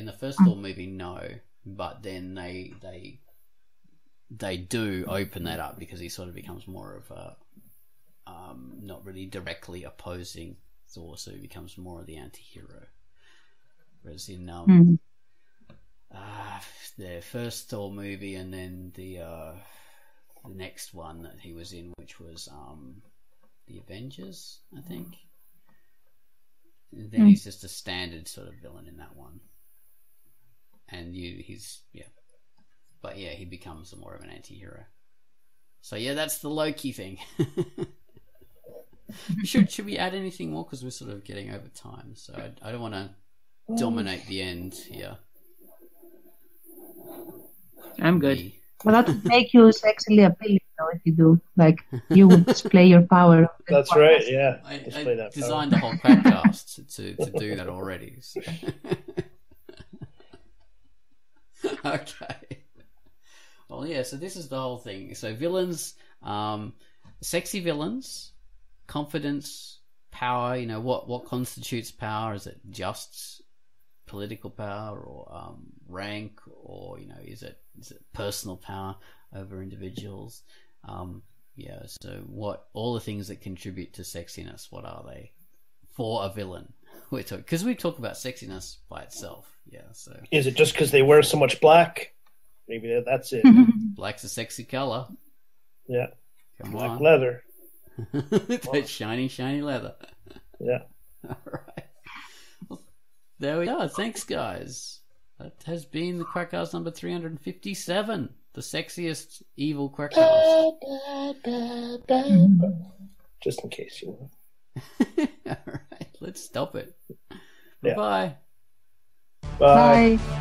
movie, no, but then they do open that up because he sort of becomes more of a not really directly opposing Thor, so he becomes more of the anti-hero. Whereas in the first Thor movie, and then the next one that he was in, which was the Avengers, I think. And then he's just a standard sort of villain in that one, and he becomes more of an anti-hero. So yeah, that's the Loki thing. Should we add anything more? Because we're sort of getting over time. So I don't want to dominate the end here. I'm good. Well, that would make you sexually appealing, though, if you do. Like, you would display your power. That's right, yeah. I that designed the whole Quackcast to do that already. So. Okay. Well, yeah, so this is the whole thing. So villains, sexy villains, confidence, power, what constitutes power? Is it just political power or rank, or is it personal power over individuals? So what all the things that contribute to sexiness, what are they for a villain? Because we talk about sexiness by itself. So is it just because they wear so much black? Maybe that's it. Black's a sexy color. Yeah. Black leather. That shiny leather. Yeah. All right. Well, there we are. Thanks, guys. That has been the Quackcast number 357, the sexiest evil Quackcast. Just in case you want. All right, let's stop it. Yeah. Bye. Bye. Bye.